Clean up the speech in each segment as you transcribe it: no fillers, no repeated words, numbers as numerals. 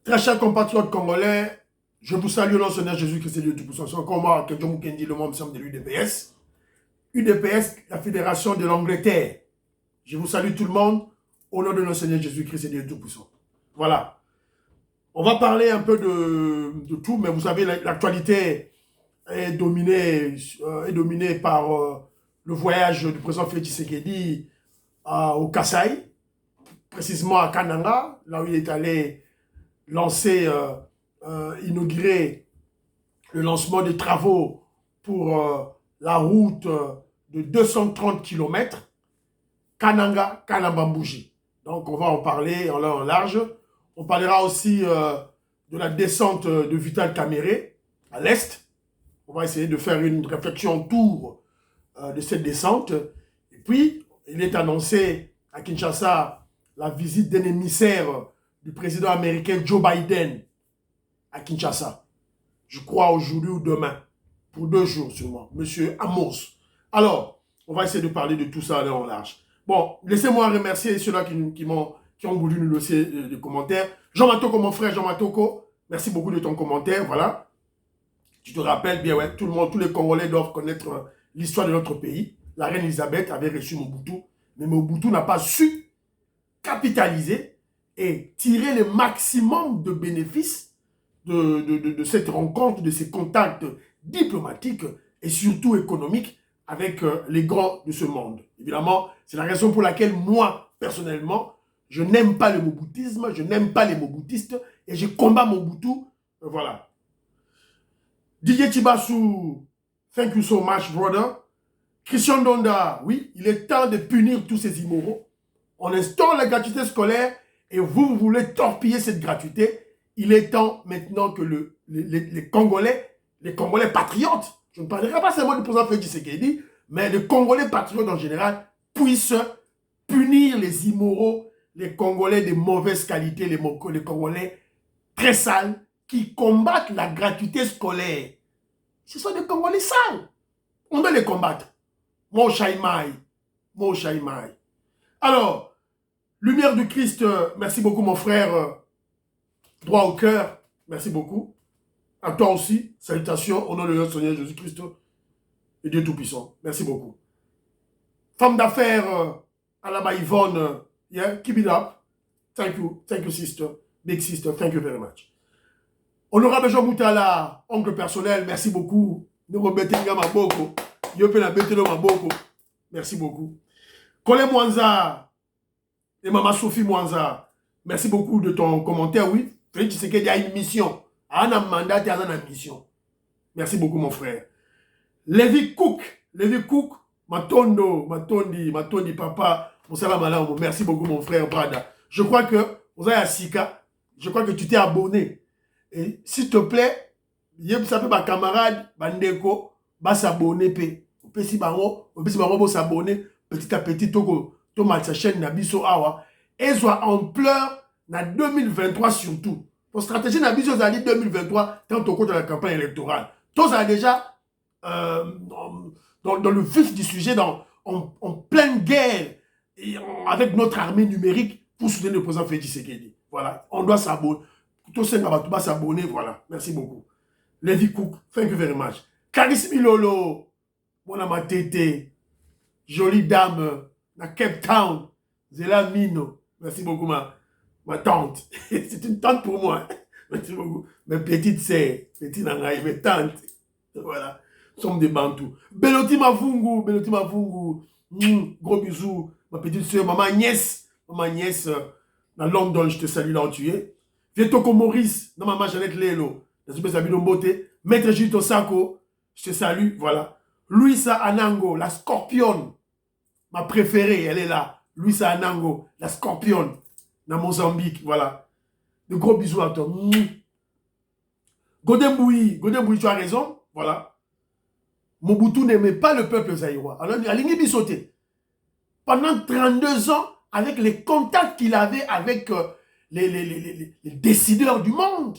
Très chers compatriotes congolais, je vous salue au nom de Seigneur Jésus-Christ et Dieu Tout-Puissant. C'est encore moi, Kenjo Mukendi, le membre de l'UDPS. UDPS, la Fédération de l'Angleterre. Je vous salue tout le monde au nom de notre Seigneur Jésus-Christ et Dieu Tout-Puissant. Voilà. On va parler un peu de tout, mais vous savez, l'actualité est dominée par le voyage du président Félix Tshisekedi au Kasaï, précisément à Kananga, là où il est allé inaugurer le lancement des travaux pour la route de 230 km, Kananga-Kalambambouji. Donc on va en parler en long et en large. On parlera aussi de la descente de Vital Kamerhe à l'est. On va essayer de faire une réflexion autour de cette descente. Et puis, il est annoncé à Kinshasa la visite d'un émissaire du président américain Joe Biden à Kinshasa. Je crois aujourd'hui ou demain, pour 2 jours sûrement, Monsieur Amos. Alors, on va essayer de parler de tout ça en large. Bon, laissez-moi remercier ceux-là qui ont voulu nous laisser des commentaires. Jean Matoko, mon frère Jean Matoko, merci beaucoup de ton commentaire, voilà. Tu te rappelles bien, ouais, tout le monde, tous les Congolais doivent connaître l'histoire de notre pays. La reine Elisabeth avait reçu Mobutu, mais Mobutu n'a pas su capitaliser et tirer le maximum de bénéfices de cette rencontre, de ces contacts diplomatiques et surtout économiques avec les grands de ce monde. Évidemment, c'est la raison pour laquelle moi, personnellement, je n'aime pas le moboutisme, je n'aime pas les moboutistes et je combats Mobutu. Voilà. Didier Tibassou, thank you so much, brother. Christian Donda, oui, il est temps de punir tous ces immoraux. On instaure la gratuité scolaire et vous voulez torpiller cette gratuité. Il est temps maintenant que les Congolais patriotes, je ne parlerai pas seulement du président Félix Tshisekedi, mais les Congolais patriotes en général puissent punir les immoraux, les Congolais de mauvaise qualité, les Congolais très sales qui combattent la gratuité scolaire. Ce sont des Congolais sales. On doit les combattre. Mon Chaïmaï. Mon Chaïmaï. Alors, lumière du Christ, merci beaucoup mon frère. Droit au cœur, merci beaucoup. À toi aussi, salutations au nom de notre Seigneur Jésus-Christ et Dieu Tout-Puissant. Merci beaucoup. Femme d'affaires, Alaba Yvonne, yeah, keep it up. Thank you sister, big sister, thank you very much. Honorable Jean Moutala, oncle personnel, merci beaucoup. Merci beaucoup. Kole Mwanza et Maman Sophie Mwanza, merci beaucoup de ton commentaire, oui. Félix Tshisekedi a une mission. A un mandat et a une mission. Merci beaucoup, mon frère. Lévi Cook, Matondi, papa, merci beaucoup, mon frère Brada. Je crois que, vous avez Sika, je crois que tu t'es abonné. Et s'il te plaît, ça peut ma camarade, Bandeko, va s'abonner. Si vous s'abonner, petit à petit, to ma chaîne Nabiso Awa, et soit ampleur en 2023 surtout. Pour stratégie Nabiso, vous allez 2023, tant au cours de la campagne électorale. Tous a déjà, dans le vif du sujet, en pleine guerre, avec notre armée numérique, pour soutenir le président Félix Tshisekedi. Voilà, on doit s'abonner. Tous ces gens s'abonner, voilà. Merci beaucoup. Levi Cook, thank you very much. Caris Milolo, mon ama tété, jolie dame, na Cape Town, Zela Mino. Merci beaucoup, ma tante. C'est une tante pour moi. Merci beaucoup. Mes petites sœurs, petites nangaï, mes tantes. Voilà. Sommes des Bantous. Beloti Mavungu. Gros bisous. Ma petite sœur, maman nièce, dans London, je te salue là où tu es. Vietoko Maurice, dans maman Jeannette Lelo, dans ce pays de beauté. Maître Gito Sako, je te salue, voilà. Louisa Anango, la scorpionne, ma préférée, elle est là. Louisa Anango, la scorpionne, dans Mozambique, voilà. De gros bisous à toi. Godemboui, tu as raison, voilà. Mobutu n'aimait pas le peuple zaïrois. Alors, Alingi Bissoté, pendant 32 ans, avec les contacts qu'il avait avec les décideurs du monde,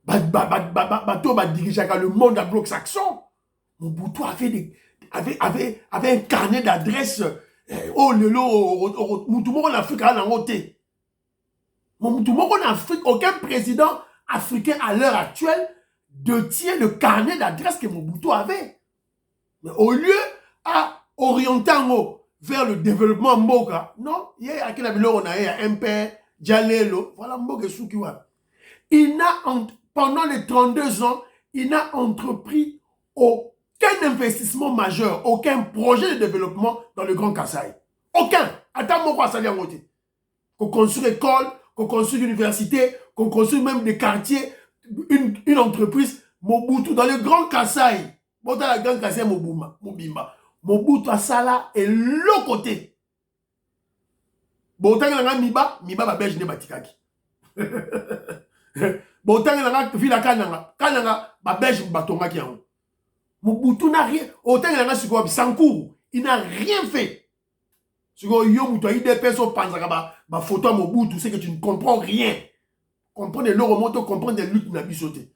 dirigeait le monde anglo-saxon. Mobutu avait un carnet d'adresses. Oh, Moutoumou en Afrique, à la montée. Mobutu moko en Afrique, aucun président africain à l'heure actuelle détient le carnet d'adresse que Mobutu avait. Mais au lieu à orienter vers le développement Mboka, non, il y a qui un père, Djalelo, voilà Mboka Soukiwa. Pendant les 32 ans, il n'a entrepris aucun investissement majeur, aucun projet de développement dans le Grand Kasaï. Aucun. Attends, moi, quoi, ça vient côté. Qu'on construise école, qu'on construise université, qu'on construise même des quartiers, une entreprise, Mobutu, dans le Grand Kasaï. Bon, dans le Grand Kasaï, Mobimba. Mobutu, ça là, est l'autre côté. Bon, tant que Miba, ba belge ne batikaki. Bon, tant que villa Kananga, ba belge batonga ki yango. Mobutu n'a rien. Autant que Sikoa Sankourou, il n'a rien fait. Sikoa Yomutu, il y a des personnes qui pensent photo à Mobutu, c'est que tu ne comprends rien. Comprendre l'Oromoto, comprendre les luttes n'a bisoté.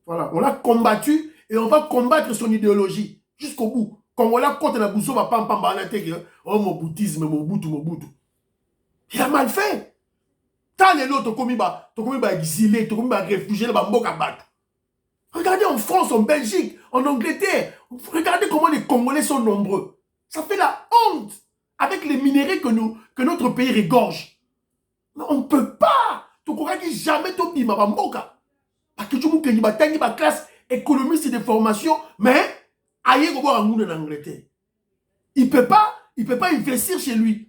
Voilà, on l'a combattu et on va combattre son idéologie jusqu'au bout. Quand on l'a contre la boussole, on va pas oh, Mobutisme, Mobutu. Il a mal fait. Tant les autres, tu as exilé, tu as réfugié, tu as regardez en France, en Belgique, en Angleterre. Regardez comment les Congolais sont nombreux. Ça fait la honte avec les minéraux que notre pays regorge. Mais on ne peut pas. Tu crois que jamais tu bima bamboka. Parce que tu as une classe économiste de formation, mais ailleurs au en Angleterre. Il ne peut pas investir chez lui.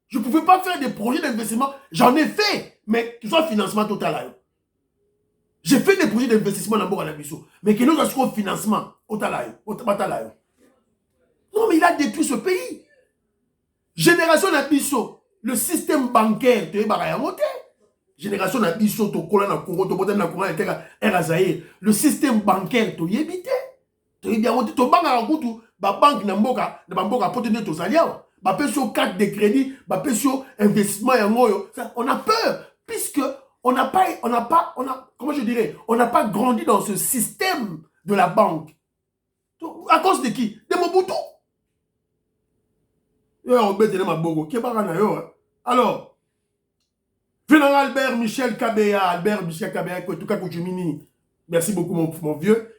Je ne pouvais pas faire des projets d'investissement. J'en ai fait, mais tu sois financement total. J'ai fait des projets d'investissement dans le Bisso, mais que nous avons un financement au Talaï. Non, mais il a détruit ce pays. Génération d'Abisso, le système bancaire, tu es barayamoté. Génération d'Abisso, tu es na Congo, tu es na Congo, le système bancaire, tu es évité. Tu es bien monté, tu es banque na mboka, na mboka potene to salia. Ba pesio carte de crédit, ba pesio investissement ya ngoyo. On a peur puisque on n'a pas, comment je dirais, on n'a pas grandi dans ce système de la banque. À cause de qui? De Mobutu. Alors, Vénéral Albert Michel Kabea, merci beaucoup mon vieux.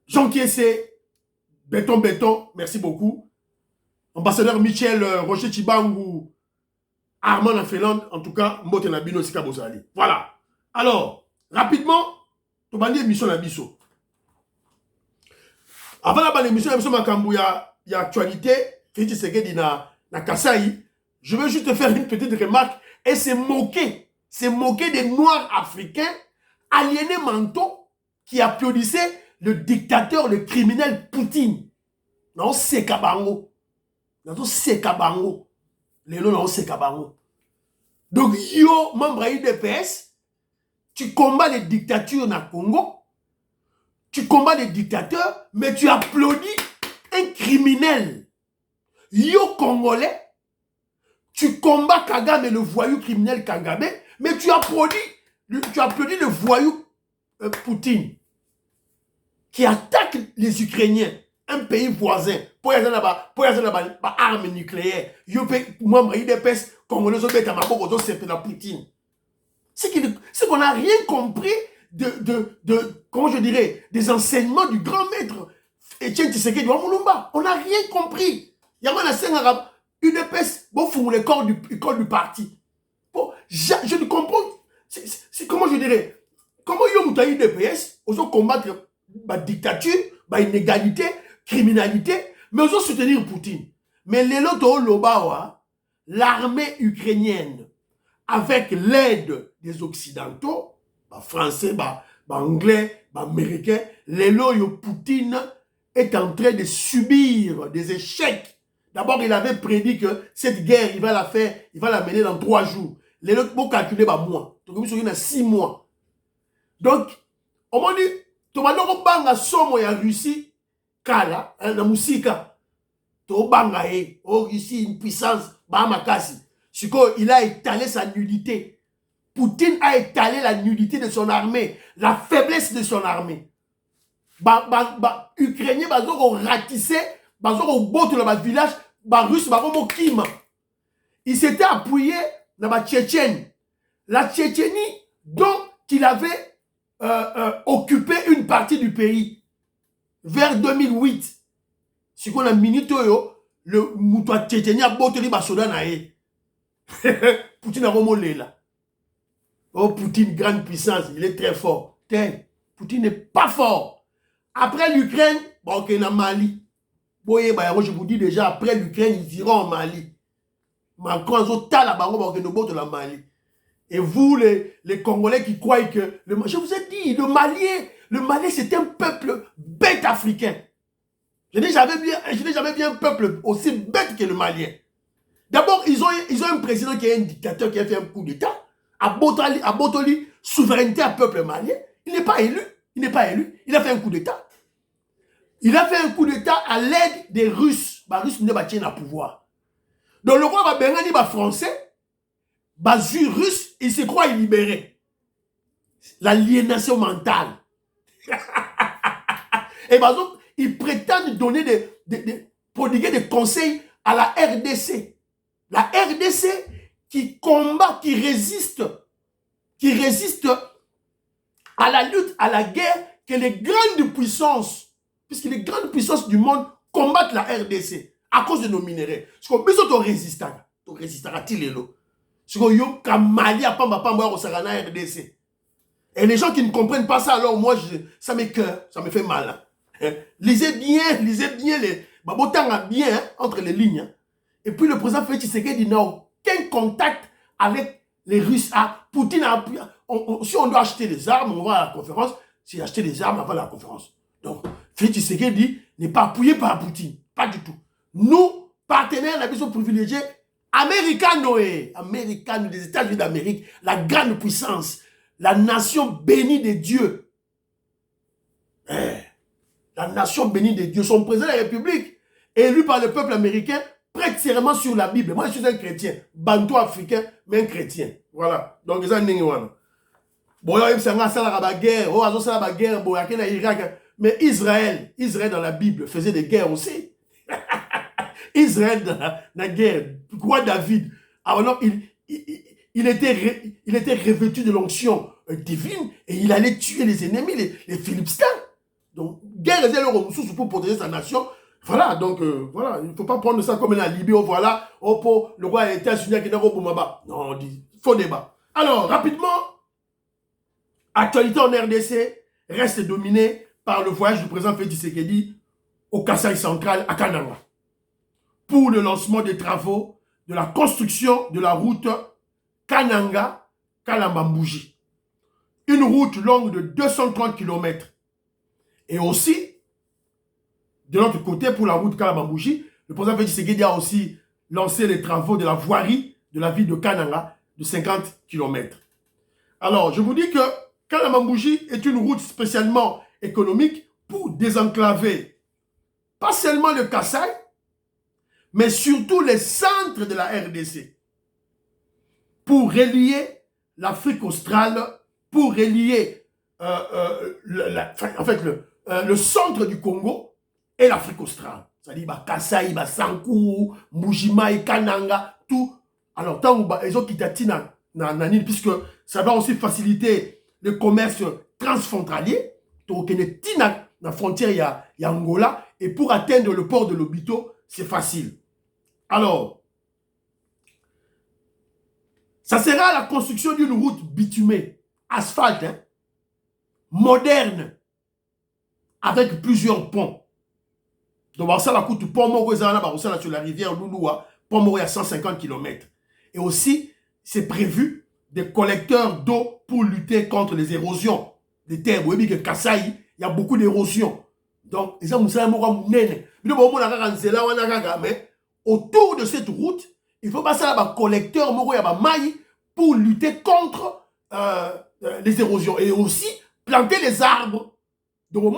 Jean Kiessé, béton, merci beaucoup. Ambassadeur Michel Roger Chibangu, Armand Afeland, en tout cas, Mbote Nabino Sika Bozali. Voilà. Alors, rapidement, tu vas dire émission Nabiso. Avant la émission Makambu, il y a actualité, Félix Tshisekedi na Kasaï. Je veux juste te faire une petite remarque et c'est moquer des Noirs africains aliénés mentaux qui applaudissaient le dictateur, le criminel Poutine. Non, c'est Kabango. Non, c'est Kabango. Les noms, non, c'est Kabango. Donc, yo, membre IDPS, tu combats les dictatures dans le Congo, tu combats les dictateurs, mais tu applaudis un criminel. Yo, Congolais, tu combats Kagame, le voyou criminel Kagame, mais tu applaudis le voyou Poutine, qui attaque les Ukrainiens, un pays voisin, pour y avoir armes nucléaires. Yo, membre IDPS, Congolais, Poutine. C'est qu'on n'a rien compris comment je dirais, des enseignements du grand maître Etienne Tshisekedi wa Mulumba. On n'a rien compris. Il y a un arabe, UDPS, bon, font le corps du parti. Bon, je ne comprends. C'est comment je dirais, comment il y a un UDPS, on doit combattre la dictature, la inégalité, criminalité, mais on doit soutenir Poutine. Mais les autres, l'armée ukrainienne, avec l'aide des Occidentaux, Français, Anglais, Américains, Poutine est en train de subir des échecs. D'abord, il avait prédit que cette guerre, il va la mener dans 3 jours. Les autres vont calculer par mois. Donc, il y a 6 mois. Donc, on m'a dit, tu vas donc banga somo ya Russie, kala, na musika. Tu banga Russie, une puissance, Bahamakasi. Il a étalé sa nudité. Poutine a étalé la nudité de son armée, la faiblesse de son armée. Ukrainiens ont ratissé, ont botté dans le village, Russe, Kima. Il s'était appuyé dans la Tchétchène. la Tchétchénie dont il avait occupé une partie du pays vers 2008. Si on a minute, le Moutoua Tchétchénie a botté Basoda naé. Poutine a remonté là. Oh, Poutine, grande puissance, il est très fort. Poutine n'est pas fort. Après l'Ukraine, bon, ok, on a Mali. Bon, je vous dis déjà, après l'Ukraine, ils iront en Mali. Macron, ils ont la barre de la Mali. Et vous, les Congolais qui croient que... je vous ai dit, le Mali, c'est un peuple bête africain. Je n'ai jamais vu un peuple aussi bête que le Malien. D'abord, ils ont un président qui est un dictateur qui a fait un coup d'État. À Botoli, souveraineté à peuple malien. Il n'est pas élu. Il a fait un coup d'État. Il a fait un coup d'État à l'aide des Russes. Les Russes ne tiennent à pouvoir. Donc le roi va Bengani va français, Bazu russe, il se croit libéré. L'aliénation mentale. Et par exemple, ils prétendent donner prodiguer des conseils à la RDC. La RDC qui combat, qui résiste à la lutte, à la guerre que les grandes puissances, puisque les grandes puissances du monde combattent la RDC à cause de nos minéraux. Parce que besoin de résister, il est là. Parce que yo Kamali a pamba au Sarana RDC. Et les gens qui ne comprennent pas ça, alors moi ça m'écoeure, ça me fait mal. Lisez bien les babotanga bien entre les lignes. Et puis le président Félix Tshisekedi n'a aucun contact avec les Russes. Poutine a si on doit acheter des armes, on va à la conférence. C'est acheter des armes avant la conférence. Donc, Félix Tshisekedi n'est pas appuyé par Poutine. Pas du tout. Nous, partenaires, la vision privilégiée, américano des États-Unis d'Amérique, la grande puissance, la nation bénie de Dieu. La nation bénie de Dieu, son président de la République, élu par le peuple américain, prête serment sur la Bible. Moi, je suis un chrétien, bantou africain, mais un chrétien. Voilà. Donc, ça, c'est bon, il y a la guerre, mais Israël dans la Bible faisait des guerres aussi. Israël dans la guerre, roi David, alors il était revêtu de l'onction divine et il allait tuer les ennemis, les Philistins. Donc, guerre est le pour protéger sa nation. Voilà, donc, voilà, il ne faut pas prendre ça comme la Libye, voilà, pour le roi des États-Unis qui est au Boumaba. Non, on dit, faux débat. Alors, rapidement, actualité en RDC reste dominée par le voyage du président Félix Tshisekedi au Kasaï central à Kananga pour le lancement des travaux de la construction de la route Kananga-Kalambambouji. Une route longue de 230 km. Et aussi, de l'autre côté, pour la route Kalambambouji, le président Félix Tshisekedi a aussi lancé les travaux de la voirie de la ville de Kananga de 50 km. Alors, je vous dis que Kalambambouji est une route spécialement économique pour désenclaver pas seulement le Kasaï, mais surtout les centres de la RDC, pour relier l'Afrique australe, pour relier le centre du Congo et l'Afrique australe. C'est-à-dire Kasaï, Sankou, Mbujimai, Kananga, tout. Alors, tant qu'ils ont quitté puisque ça va aussi faciliter le commerce transfrontalier. Donc, il y a la frontière, il y a Angola, et pour atteindre le port de Lobito, c'est facile. Alors, ça sera la construction d'une route bitumée, asphalte, moderne, avec plusieurs ponts. Donc, ça va coûter pont Moro sur la rivière Louloua, pont Moro à 150 km. Et aussi, c'est prévu des collecteurs d'eau pour lutter contre les érosions des terres. Vous voyez que Kasaï, il y a beaucoup d'érosion. Donc, autour de cette route, il faut passer à un collecteur pour lutter contre les érosions. Et aussi, planter les arbres. Donc,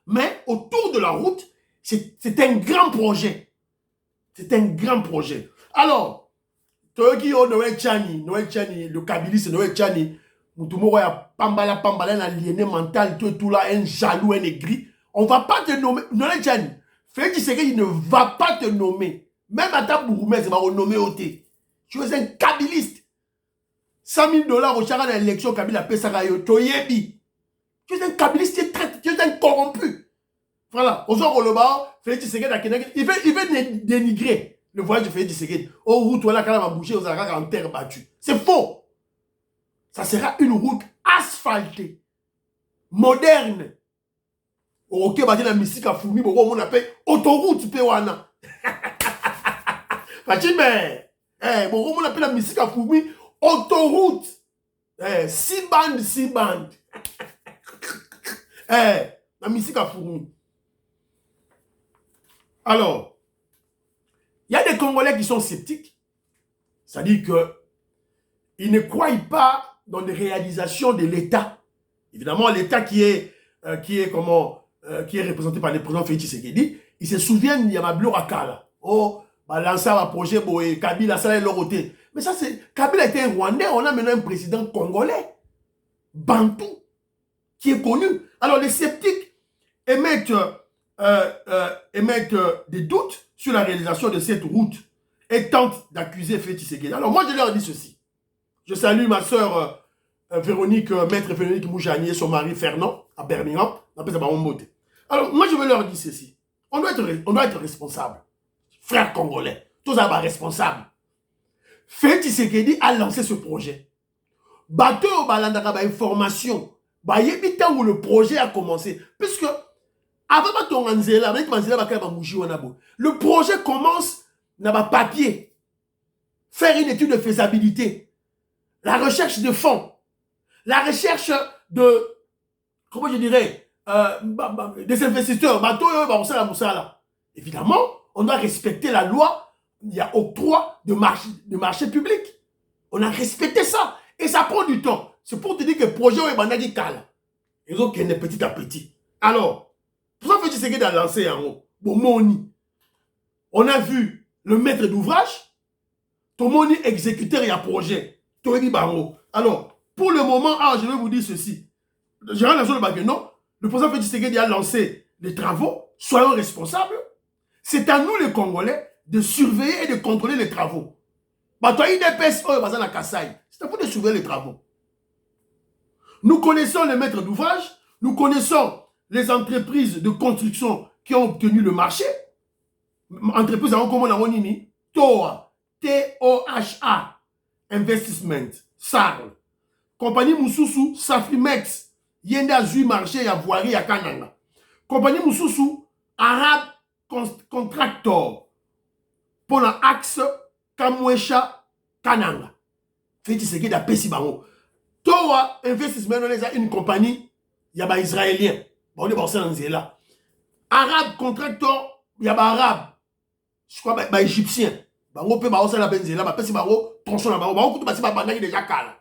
mais autour de la route, c'est un grand projet. C'est un grand projet. Alors, Noël Chani, le Kabylie, c'est Noël Chani. Moutoumoro ya pambala, un aliéné mental, tout là, un jaloux, un aigri. On ne va pas te nommer. Noël Chani, Félix Tshisekedi ne va pas te nommer. Même à ta bourgmestre, il va renommer au thé. Tu es un kabiliste. 100 000 $ au chara dans l'élection, Kabila Pesarayo, Toyebi. Tu es un kabiliste, tu es un corrompu. Voilà. Aux gens, Félix Tshisekedi, il veut dénigrer le voyage de Félix Tshisekedi. Oh, route, voilà, quand on va bouger, on sera en terre battue. C'est faux. Ça sera une route asphaltée, moderne. Ok, bah, la musique a fourmi, bon, on appelle autoroute, Péwana. Fachime, bon, on appelle la musique à fourmi, autoroute. 6 bandes, 6 bandes. La musique a fourmi. Alors, il y a des Congolais qui sont sceptiques. C'est-à-dire qu'ils ne croient pas dans les réalisations de l'État. Évidemment, l'État qui est représenté par le président Félix Tshisekedi, ils se souviennent, il y a ma Akala. Oh, lancer un projet, Kabila, ça est leur côté. Mais ça, c'est. Kabila était un Rwandais, on a maintenant un président congolais, Bantou, qui est connu. Alors, les sceptiques émettent des doutes sur la réalisation de cette route et tentent d'accuser Félix Tshisekedi. Alors, moi, je leur dis ceci. Je salue ma soeur Véronique, maître Véronique Moujani et son mari Fernand, à Birmingham. Alors, moi, je veux leur dire ceci. On doit être responsable. Frères congolais, tous sont responsables. Félix Tshisekedi a lancé ce projet. Bateau balandaka information. Où le projet a commencé. Puisque, avant le projet commence dans le papier. Faire une étude de faisabilité. La recherche de fonds. La recherche de, comment je dirais, des investisseurs. Évidemment, on doit respecter la loi. Il y a octroi de marché public. On a respecté ça. Et ça prend du temps. C'est pour te dire que le projet est bandagi calme. Et donc, il est petit à petit. Alors, pour ça, Félix Tshisekedi a lancé un mot. Bomoni. On a vu le maître d'ouvrage. Tomoni exécuteur et un projet. Tori Bango. Alors, pour le moment, je vais vous dire ceci. Gérard National Baguenon, le président Félix Tshisekedi a lancé les travaux. Soyons responsables. C'est à nous, les Congolais, de surveiller et de contrôler les travaux. C'est à vous de surveiller les travaux. Nous connaissons les maîtres d'ouvrage, nous connaissons les entreprises de construction qui ont obtenu le marché. Entreprises en commun à Monini, TOHA, T-O-H-A, Investment, SARL, Compagnie Moussousou, Safimex, Yenda Zui Marché, Yavoari, Yakananga. Compagnie Moussousou, Arab Contractor, pour l'axe Kamwesha, Kananga. Félix Tshisekedi a Pessi Bango. Toa Investissement, on a une compagnie, il y a des Israéliens. On est dans là. Arabe Contractor, il y a des Arabes. Je crois des Égyptiens. Bango peut baosa la benzela, ba pesi bango tronçon na bango. Bango tout basi ba bandaki déjà kala.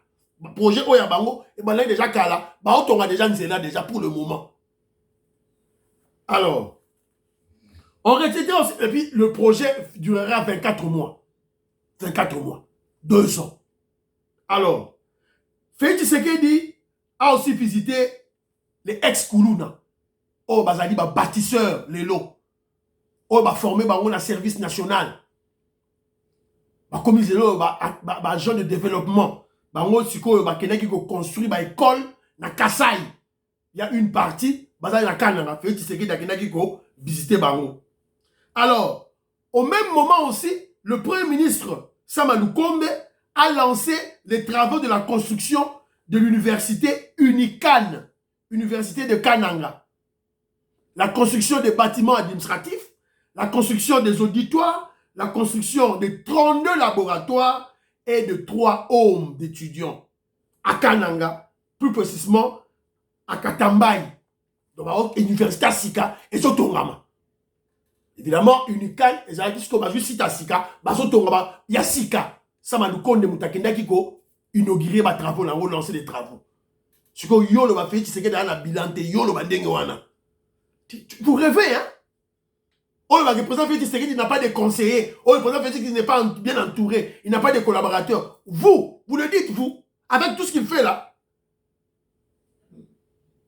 Projet oya bango et bandaki déjà kala. Ba otonga déjà nzela déjà pour le moment. Alors, on retient aussi, et puis le projet durera 24 mois. 24 mois. 2 ans. Alors, Félix Tshisekedi a aussi visité les ex-Koulouna. Oh, bazali ba bâtisseur, les lots. Oh, ba formé ba on a service national. Ba commis lo ba agent de développement. Ba on siko ba kenaki ko construire ba école na Kasai. Il y a une partie bazali na Kananga. Félix Tshisekedi a kenaki ko visiter bango. Alors, au même moment aussi, le Premier ministre Sama Lukonde a lancé les travaux de la construction de l'université Unican, université de Kananga. La construction des bâtiments administratifs, la construction des auditoires, la construction de 32 laboratoires et de 3 homes d'étudiants à Kananga, plus précisément à Katambaye, dans l'université Sika et Sotongama. Évidemment, Unican, les artistes qui ont juste à Sika, Sotongama, il y a Sika. Ça m'a dit qu'on a inauguré les travaux, on a lancé des travaux. Ce que yo va faire, c'est que dans la bilante, yo va dengue wana. Vous rêvez, hein? Oh, le président Félix Tshisekedi n'a pas de conseillers. Oh, le président Félix Tshisekedi n'est pas bien entouré. Il n'a pas de collaborateurs. Vous le dites, vous, avec tout ce qu'il fait là.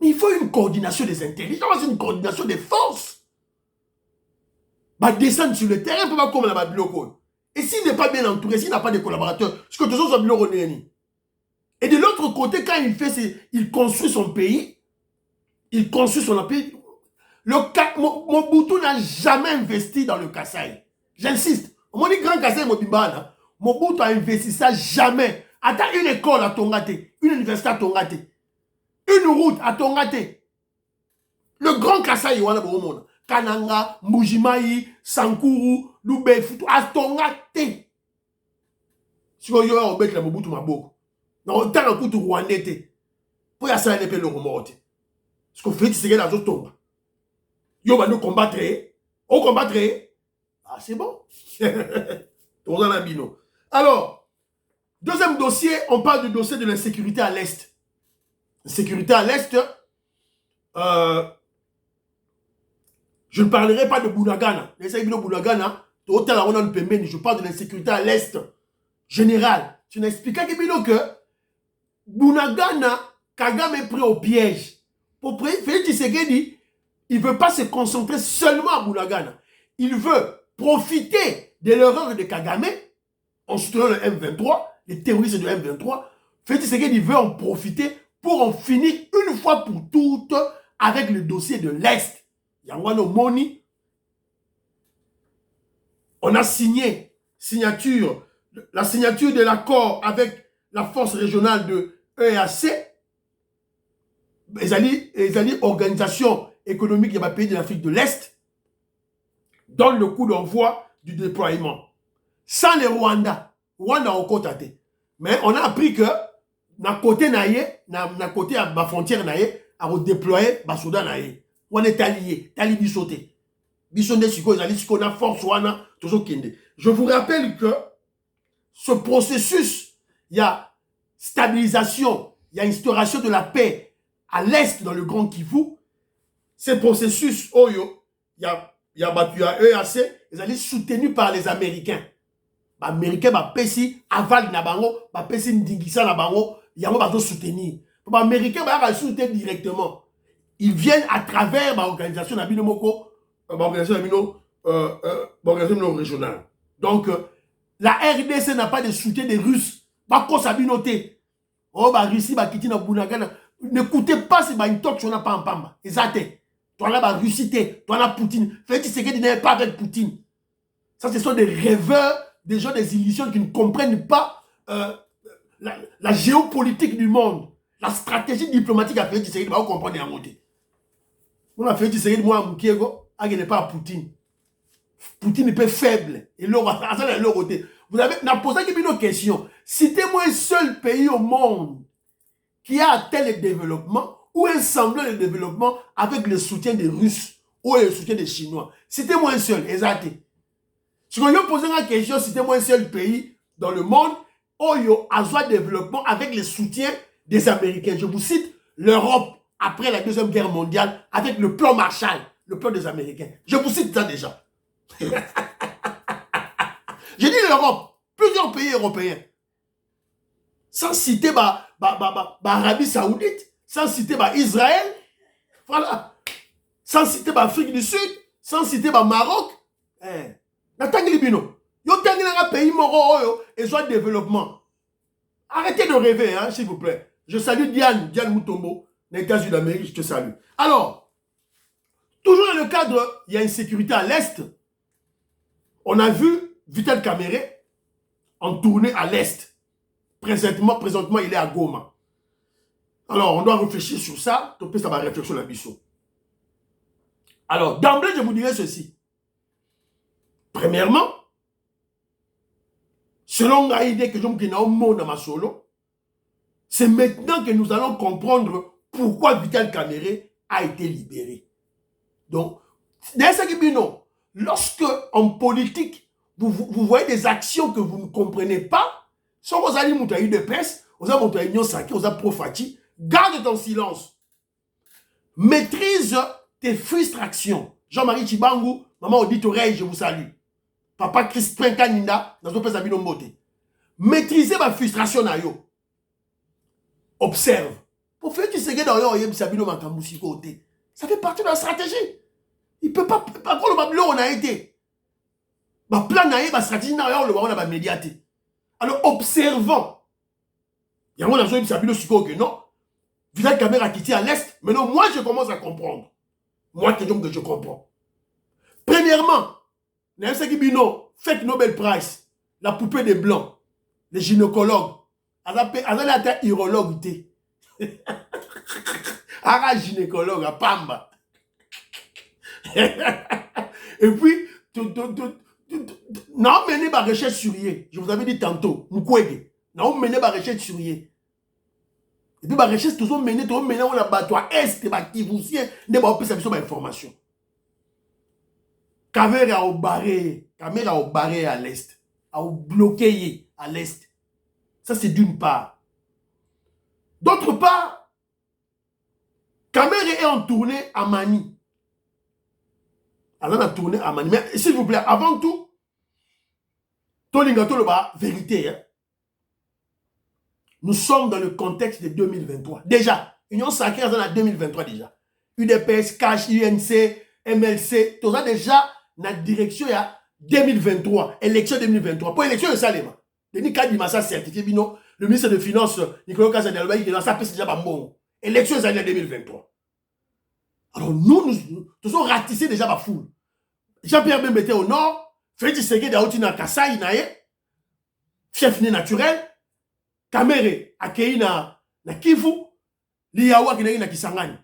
Mais il faut une coordination des intelligences, une coordination des forces. Bah, descendre sur le terrain, pas comme la Babiloko. Et s'il n'est pas bien entouré, s'il n'a pas de collaborateurs, ce que tous autres ont rené. Et de l'autre côté, quand il construit son pays, il construit son pays. Mobutu n'a jamais investi dans le Kasaï. J'insiste. On dit grand Kasaï Mobimba, Mobutu a investi ça jamais. Attends, une école à Tongate, une université à Tongate, une route à Tongate. Le grand Kasaï, Kananga, Mujimaï, Sankuru, Lube, Futu, à Tongate. Si vous avez obéi la Mobutu Maboko, dans tant de coups de Rwandais, pour y aller à l'épée le remonte. Parce que Félix Tshisekedi a tombe. Yo va nous combattre. On combattre. Ah, c'est bon. Alors, deuxième dossier, on parle du dossier de l'insécurité à l'Est. Sécurité à l'Est, je ne parlerai pas de Bunagana. Je parle de l'insécurité à l'Est général. Tu n'expliques que Bunagana, Kagame est pris au piège. Pour Félix Tshisekedi, il ne veut pas se concentrer seulement à Bunagana. Il veut profiter de l'erreur de Kagame, en soutenant le M23, les terroristes de M23. Félix Tshisekedi veut en profiter pour en finir une fois pour toutes avec le dossier de l'Est. Yangwano Moni, on a signé la signature de l'accord avec la force régionale de EAC, les organisation économique de pays de l'Afrique de l'Est, donne le coup d'envoi du déploiement. Sans les Rwanda au côté. Mais on a appris que, na côté de la frontière, à déployer les soldats. On est alliés, talibi sauté. Je vous rappelle que ce processus, il y a stabilisation, il y a instauration de la paix à l'Est dans le Grand Kivu. Ce processus, il y a EAC, ils allaient soutenus par les Américains. Les Américains, pesi aval na bango, pesi ndingisa na bango, yango bazo soutenir. Les Américains, ba soutenir directement. Ils viennent à travers l'organisation Nabino Moko, l'organisation régionale. Donc, la RDC n'a pas de soutien des Russes. Bako Sabinoté. Oh, Russie, Kiti na Bunagana. N'écoutez pas si une talk sur la pamba. Exacté. Toi là, Russie, toi là, Poutine. Félix Tshisekedi n'est pas avec Poutine. Ça, ce sont des rêveurs, des gens, des illusions qui ne comprennent pas la géopolitique du monde. La stratégie diplomatique à Félix Tshisekedi, vous comprenez en côté. On a fait Tshisekedi, moi, à Moukiego, il n'est pas à Poutine. Poutine est faible. Et vous avez posé une question. Citez-moi un seul pays au monde qui a atteint le développement ou un semblant de développement avec le soutien des Russes ou le soutien des Chinois. Citez-moi un seul, exact. Si vous posez une question, citez-moi un seul pays dans le monde où il y a un développement avec le soutien des Américains. Je vous cite l'Europe après la Deuxième Guerre mondiale avec le plan Marshall, le plan des Américains. Je vous cite ça déjà. J'ai dit l'Europe, plusieurs pays européens. Sans citer l'Arabie Saoudite, sans citer Israël, voilà. Sans citer l'Afrique du Sud, sans citer le Maroc. Natangli Bino. Yo tangi un pays moro et soit développement. Arrêtez de rêver, hein, s'il vous plaît. Je salue Diane Moutombo, des États-Unis d'Amérique, je te salue. Alors, toujours dans le cadre, il y a une sécurité à l'Est. On a vu Vital Kamerhe en tournée à l'Est. Présentement, il est à Goma. Alors, on doit réfléchir sur ça. Tu peux savoir réfléchir sur la biseau. Alors, d'emblée, je vous dirais ceci. Premièrement, selon l'idée que je me dis au monde dans ma solo, c'est maintenant que nous allons comprendre pourquoi Vital Kamerhe a été libéré. Donc, lorsque en politique, vous voyez des actions que vous ne comprenez pas, si vous avez une de presse, vous avez une union sacrée, vous avez profati, garde ton silence. Maîtrise tes frustrations. Jean-Marie Chibangu, maman audite oreille, je vous salue. Papa Crispin Kaninda, dans notre pays Mbote. Maîtrisez ma frustration na yo. Observe. Pour faire que ce gars dans yo Sabino Makamousi côté. Ça fait partie de la stratégie. Il peut pas le babylon on a été. Ba plan naïe, ba stratégie naïe, on le voit, on a ba médiaté. Alors, observant, il y a un qui s'appelle le sucre que non, Vital Kamerhe a quitté à l'Est, mais non, moi, je commence à comprendre. Moi, que je comprends. Premièrement, Bino, fake Nobel Prize, la poupée des Blancs, les gynécologues, elle a été urologue. Ara gynécologue, à Pamba. Et puis, non, mené ma recherche sur yé. Je vous avais dit tantôt, Mukwege. Non, mené ma recherche sur yé. Et puis, ma recherche, toujours mené, on a battu à Est, ma Kivousien, ne m'a pas pu information. Kamerhe a barré à l'Est, a bloqué à l'Est. Ça, c'est d'une part. D'autre part, Kamerhe est en tournée à Mani. Alors, on a tourné à Mani. Mais s'il vous plaît, avant tout, Tolingato le bas, vérité. Hein? Nous sommes dans le contexte de 2023. Déjà, Union Sacrée est en 2023 déjà. UDPS, CACH, UNC, MLC, tout ça déjà, dans la direction, il y a 2023, élection 2023. Pour élection de Salema. Denis Kadimassa certifié, le ministre des Finances, Nicolas Kazadelba, il est dans sa piste déjà, bon. Élection de 2023. Alors nous sommes ratissés déjà ma foule. Jean-Pierre Bemba était au nord, Félix Tshisekedi Daouti na Kasaï, chef né naturel, Kamerhe accueilli na Kivu, Liawa qui na Kisangani.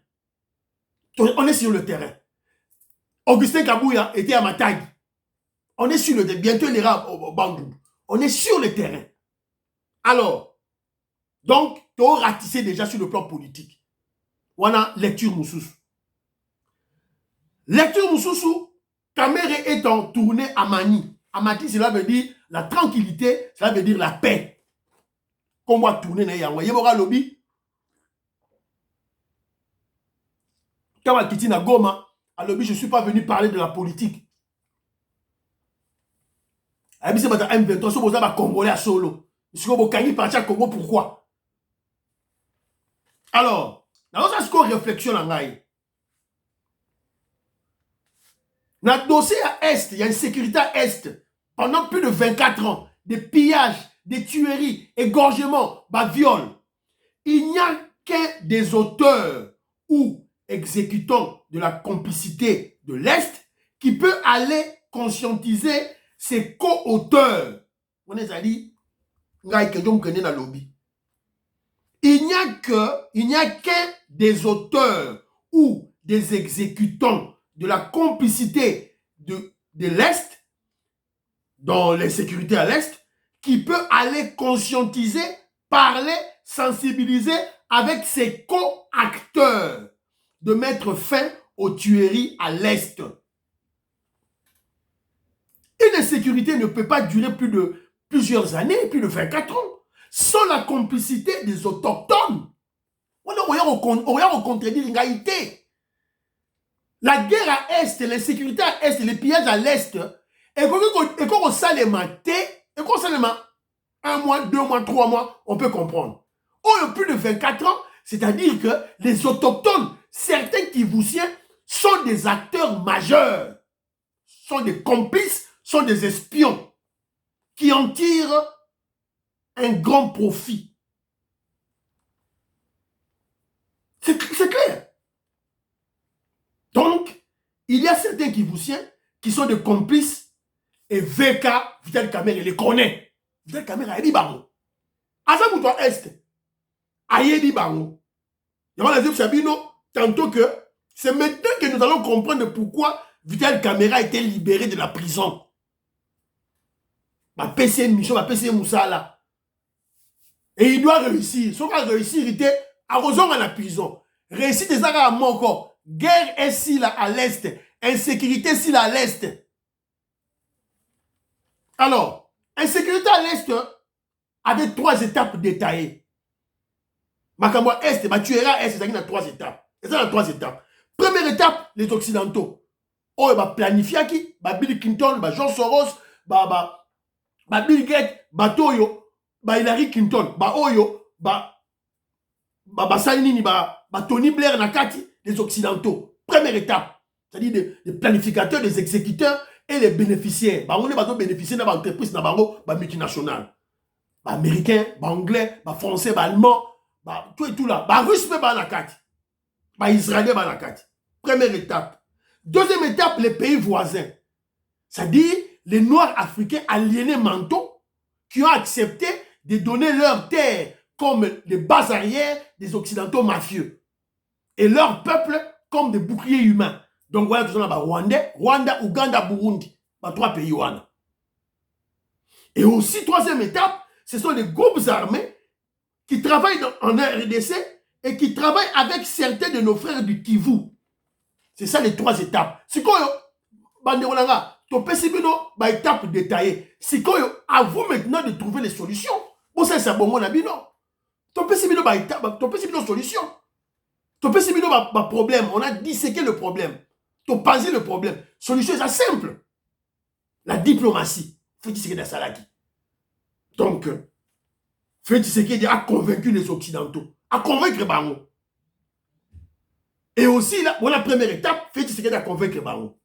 On est sur le terrain. Augustin Kabouya était à Matagi. On est sur le terrain. Bientôt il ira au Bandou. On est sur le terrain. Alors, donc, tu as ratissé déjà sur le plan politique. On a lecture Moussous. Lecture Moussous, Kamerhe est en tournée à Mani. À Mani, cela veut dire la tranquillité, cela veut dire la paix. Comme on va tourner dans Yangwa. Yébora Lobby. Quand on quitte na Goma, à Lobby, je ne suis pas venu parler de la politique. À Lobby, c'est M23, c'est pour Congolais à solo. Je suis parti à Congo, pourquoi? Alors, dans ce réflexion en Gaï. Dans le dossier à Est, il y a une sécurité à Est. Pendant plus de 24 ans, des pillages, des tueries, égorgements, viols. Il n'y a qu'un des auteurs ou exécutants de la complicité de l'Est qui peut aller conscientiser ses co-auteurs. On est allé, il n'y a qu'un des auteurs ou des exécutants de la complicité de l'Est, dans l'insécurité à l'Est, qui peut aller conscientiser, parler, sensibiliser avec ses co-acteurs de mettre fin aux tueries à l'Est. Une insécurité ne peut pas durer plus de plusieurs années, plus de 24 ans, sans la complicité des autochtones. On a contredire l'égalité. La guerre à Est, l'insécurité à Est, les pillages à l'Est, et quand on sait les mater, et quand on sait les mater, 1 mois, 2 mois, 3 mois, on peut comprendre. Oh, plus de 24 ans, c'est-à-dire que les autochtones, certains Kivusiens, sont des acteurs majeurs, sont des complices, sont des espions, qui en tirent un grand profit. C'est clair. Donc, il y a certains Kivusiens qui sont des complices et VK, Vital Kamerhe, les connaît. Vital Kamerhe a dit bango. Azamoutoua Est, a dit bango. Il y a dit Sabino, tantôt que c'est maintenant que nous allons comprendre pourquoi Vital Kamerhe a été libéré de la prison. Ma PC Michon, ma PC Moussala. Et il doit réussir. Son cas réussir, il était à raison à la prison. Réussir des arts à mon corps. Guerre est si là à l'Est. Insécurité si là à l'Est. Alors, insécurité à l'Est avait 3 étapes détaillées. Makambo Est, ma tuera Est, c'est dans 3 étapes. C'est dans 3 étapes. Première étape, les Occidentaux. Oh, il va planifier qui? Bill Clinton, Jean Soros, Bill Gates, Toyo, Hillary Clinton, Oyo, Salinini, Tony Blair, Nakati, les Occidentaux. Première étape. C'est-à-dire des planificateurs, des exécuteurs et les bénéficiaires. On est bénéficiaires de l'entreprise, de multinationales. Américains, anglais, français, allemand, tout et tout là. Russe, Israélien, première étape. Deuxième étape, les pays voisins. C'est-à-dire les Noirs africains aliénés mentaux qui ont accepté de donner leurs terres comme les bases arrières des Occidentaux mafieux. Et leur peuple comme des boucliers humains. Donc voilà, tout ça, Rwanda, Ouganda, Burundi. 3 pays. Et aussi, troisième étape, ce sont les groupes armés qui travaillent en RDC et qui travaillent avec certains de nos frères du Kivu. C'est ça les 3 étapes. C'est quoi, Banderolanga, étape détaillée. C'est quoi, à vous maintenant de trouver les solutions. Bon, ça, c'est bon, mon ami, non. Solution. Problème. On a disséqué le problème. Pensé le problème. Solution, c'est simple. La diplomatie. Félix Tshisekedi Salaki. Donc, Félix Tshisekedi a convaincu les Occidentaux. A convaincre Bango. Et aussi, la première étape, Félix Tshisekedi a convaincre Bango.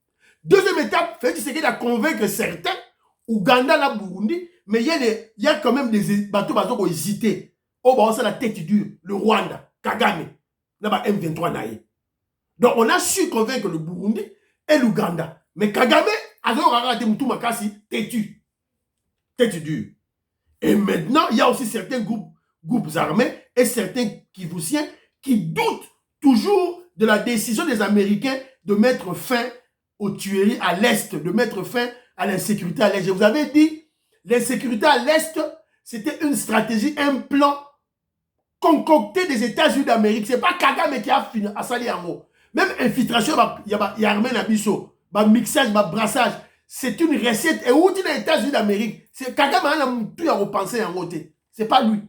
Deuxième étape, Félix Tshisekedi a convaincre certains, Ouganda, la Burundi, mais il y a quand même des bateaux qui ont hésité. Oh, c'est la tête dure, le Rwanda, Kagame, là-bas M23 naïe. Donc, on a su convaincre le Burundi et l'Ouganda. Mais Kagame, a têtu. Tête dure. Et maintenant, il y a aussi certains groupes armés et certains Kivusiens qui doutent toujours de la décision des Américains de mettre fin aux tueries à l'Est, de mettre fin à l'insécurité à l'Est. Je vous avais dit, l'insécurité à l'Est, c'était une stratégie, un plan concocté des États-Unis d'Amérique. Ce n'est pas Kagame qui a sali en haut. Même infiltration, il y a armé Nabiso, mixage, brassage. C'est une recette. Et où tu es les États-Unis d'Amérique? C'est Kagame qui a repensé en côté. Ce n'est pas lui.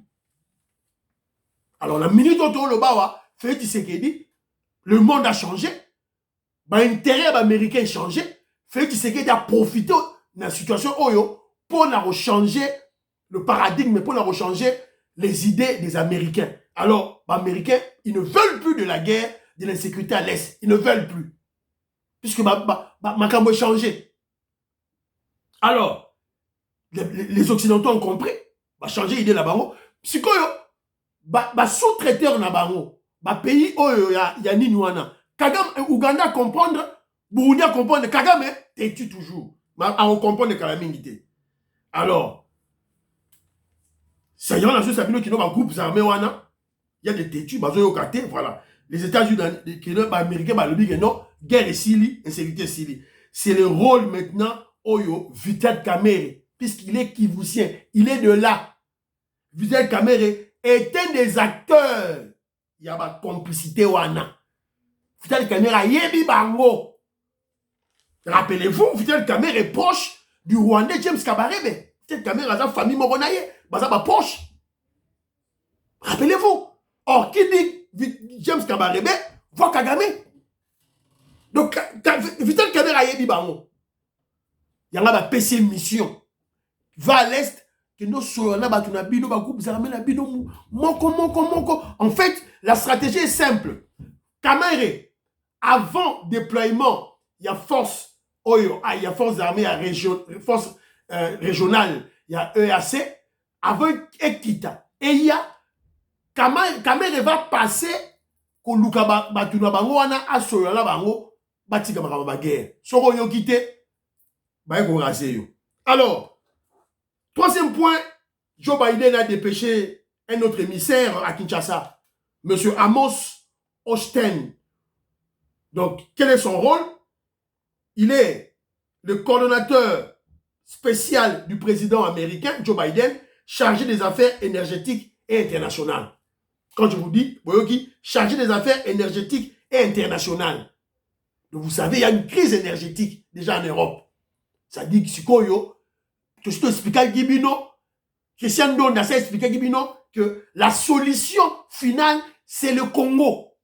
Alors, la minute où on le bat, Félix Tshisekedi, le monde a changé. L'intérêt américain a changé. Félix Tshisekedi a profité de la situation pour changer le paradigme, pour changer les idées des Américains. Alors, les Américains, ils ne veulent plus de la guerre, de l'insécurité à l'Est. Ils ne veulent plus. Puisque Makambo a changé. Alors, les Occidentaux ont compris. Changer l'idée là-bas. Si sous-traiteur là-bas, pays où il y a Ninouana. Kagame, Ouganda comprendre, Burundi comprendre, Kagame, t'es-tu toujours. On comprend les calamités. Alors, ça y est, on a juste qui ont un groupe armé, il y a des têtus, voilà. Les États-Unis, les Américains, non, guerre et Sili, insécurité Sili. C'est le rôle maintenant, Vital Kamerhe, puisqu'il est kivusien, il est de là. Vital Kamerhe est un des acteurs. Il y a ma complicité, Vital Kamerhe a yebi bango. Rappelez-vous, Vital Kamerhe est proche du Rwandais James Kabarebe. Vital Kamerhe a sa famille moronaye, sa proche. Rappelez-vous. Or, qui dit James Kabarebe, voit Kagame. Donc, Vital Kamerhe a yebi bango. Il y a une PC mission. Va à l'Est, que nous soyons en fait, la stratégie est simple. Kamerhe, avant déploiement, il y a force il y a force armée force régionale, il y a EAC, avant Ekita. Et il y a Kamerhe va passer ko luka batuna bango wana asoyo la bango batika makaba guerre. Soko yo kité ba ko raser yo. Alors, troisième point, Joe Biden a dépêché un autre émissaire à Kinshasa, M. Amos Hochstein. Donc, quel est son rôle? Il est le coordonnateur spécial du président américain, Joe Biden, chargé des affaires énergétiques et internationales. Quand je vous dis, Boyoki, chargé des affaires énergétiques et internationales. Donc, vous savez, il y a une crise énergétique déjà en Europe. Ça dit que Sikoyo, que je t'explique à Gibino, Christian Donda s'est expliqué à Gibino que la solution finale, c'est le Congo.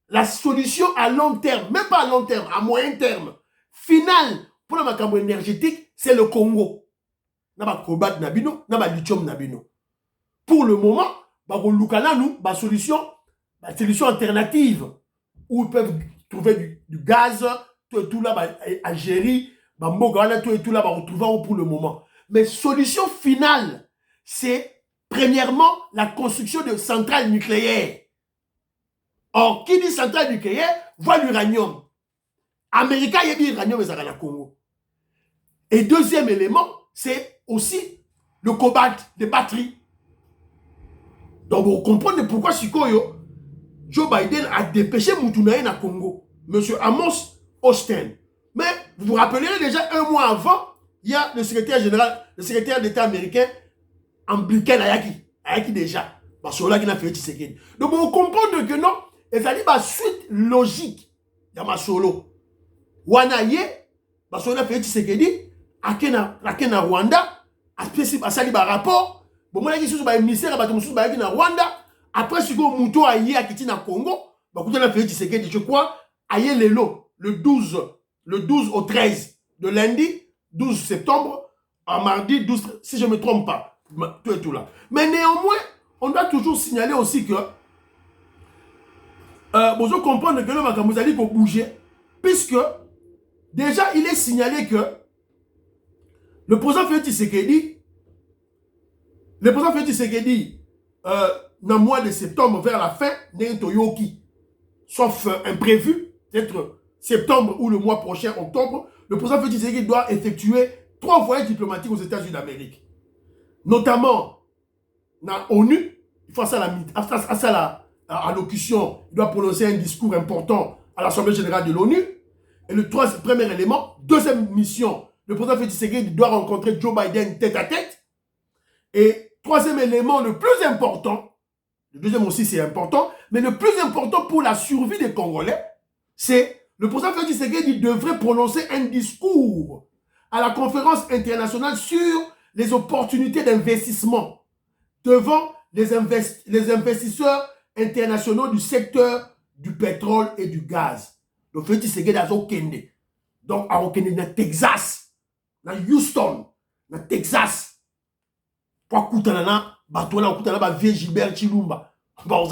La solution à long terme, même pas à long terme, à moyen terme, finale pour le macambo énergétique, c'est le Congo. N'a cobalt nabino, n'a lithium nabino. Pour le moment, solution alternative où ils peuvent trouver du gaz, tout là, Algérie, Bamboka, on a tout et tout là, on retrouve pour le moment. Mais solution finale, c'est premièrement la construction de centrales nucléaires. Or, qui dit centrale nucléaire, voit l'uranium. Américain, il y a dit l'uranium, mais ça va Congo. Et deuxième élément, c'est aussi le cobalt, les batteries. Donc, vous comprenez pourquoi Sikoyo, Joe Biden a dépêché Moutunaï na Congo, Monsieur Amos Austin. Mais vous vous rappellerez déjà un mois avant, il y a le secrétaire général, le secrétaire d'État américain, Blinken Ayaki déjà. Parce que là, il a fait Tshisekedi. Donc, vous comprenez que non, et ça dit la suite logique. Il y a ma solo. Wanaye, parce que là, fait Tshisekedi, Akena Rwanda, à sali ba rapport, bon, moi, il y a un émissaire, na Rwanda. Après, si vous Mouto aïe à Kiti na Congo, bah, vous avez fait Tshisekedi, je crois, aïe le 12 au 13 de lundi, 12 septembre, à mardi 12, si je ne me trompe pas, tout et tout là. Mais néanmoins, on doit toujours signaler aussi que, vous comprenez que le Makamou a dit qu'on bougeait, puisque, déjà, il est signalé que, le président Félix Tshisekedi, dans le mois de septembre, vers la fin, n'est Toyoki. Sauf imprévu, peut-être septembre ou le mois prochain, octobre, le président Félix Tshisekedi doit effectuer 3 voyages diplomatiques aux États-Unis d'Amérique. Notamment, dans l'ONU, il faut à la allocution, il doit prononcer un discours important à l'Assemblée générale de l'ONU. Et le premier élément, deuxième mission, le président Félix Tshisekedi doit rencontrer Joe Biden tête à tête. Et troisième élément, le plus important, le deuxième aussi c'est important, mais le plus important pour la survie des Congolais, c'est le président Félix Tshisekedi devrait prononcer un discours à la conférence internationale sur les opportunités d'investissement devant les investisseurs internationaux du secteur du pétrole et du gaz. Donc Félix Tshisekedi a Kende. Donc à Kende dans Texas, dans Houston, dans Texas. Pour Koutanana, Batola, Koutanana, Vieux Gilbert Chilumba. Dans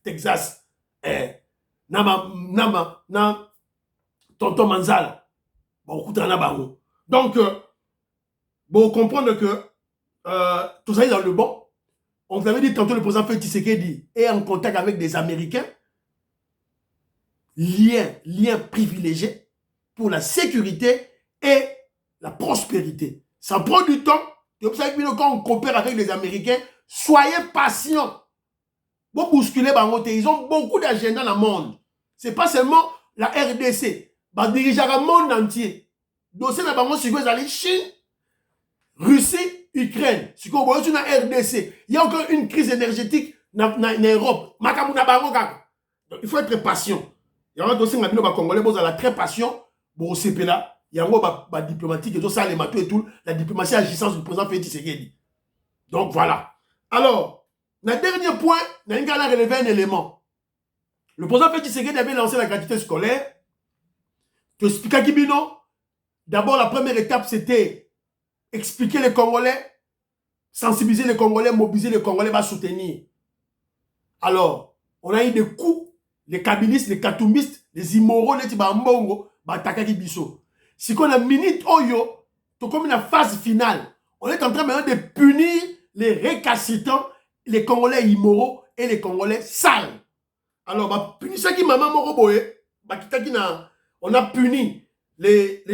Texas. Nama, Tonton Manzala. Donc, vous comprenez que tout ça est dans le bon. On vous avait dit tantôt le président Félix Tshisekedi est en contact avec des Américains. Lien privilégié pour la sécurité et la prospérité. Ça prend du temps. C'est pour ça que quand on coopère avec les Américains, soyez patients. Vous bousculez, ils ont beaucoup d'agenda dans le monde. Ce n'est pas seulement la RDC. Ils dirigent le monde entier. Dossier dans le monde, Chine, Russie, Ukraine. Si vous voyez dans la RDC, il y a encore une crise énergétique en Europe. Donc, il faut être patient. Il y a un dossier dans le Congolais, vous êtes très patient. Bon, c'est là. Il y a un diplomatique et tout ça, les matos et tout, la diplomatie agissante du président Félix Tshisekedi. Donc voilà. Alors, le dernier point, on a relevé un élément. Le président Félix Tshisekedi avait lancé la gratuité scolaire. Tu expliques à Kibino. D'abord, la première étape, c'était expliquer les Congolais, sensibiliser les Congolais, mobiliser les Congolais, va soutenir. Alors, on a eu des coups, les kabylistes, les katumbistes, les immoraux, les tibambongo, batakaki biso. Si on a minute oyo, tout comme une phase finale, on est en train maintenant de punir les récalcitrants, les Congolais immoraux et les Congolais sales. Alors, punissez qui maman moroboé, on a puni les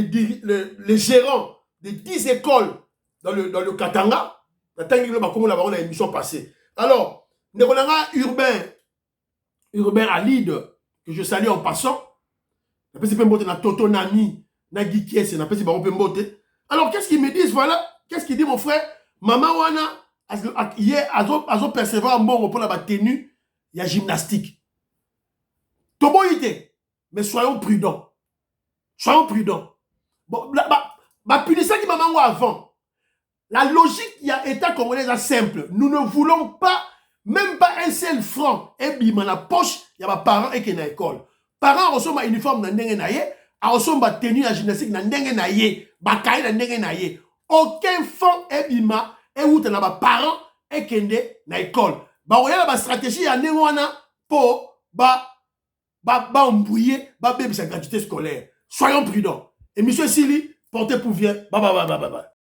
gérants de 10 écoles dans le Katanga. On a une émission passée. Alors, nous avons Urbain Alide, que je salue en passant. Toto Nami. Alors, qu'est-ce qu'ils me disent? Voilà, qu'est-ce qu'il dit mon frère? Maman Wana, hier, azo percevoir un bon pour la tenue, il y a gymnastique. Toboïté, mais soyons prudents. Soyons prudents. Bon, la punition qui maman avant. La logique qui a été congolaise est simple. Nous ne voulons pas, même pas un seul franc, et bim, dans la poche, il y a des parents et qui sont à l'école. Parents reçoivent un uniforme dans le aosomba tenue à gymnastique na ndenge na ye bakaye na ndenge na ye aucun fond ebima e wuta na ba parents e kende na école ba oyala ba stratégie ya ndenge wana po ba embrouiller ba bébé sa gratuité scolaire. Soyons prudents. Et monsieur Sili, portez pour bien. Bye bye bye bye bye.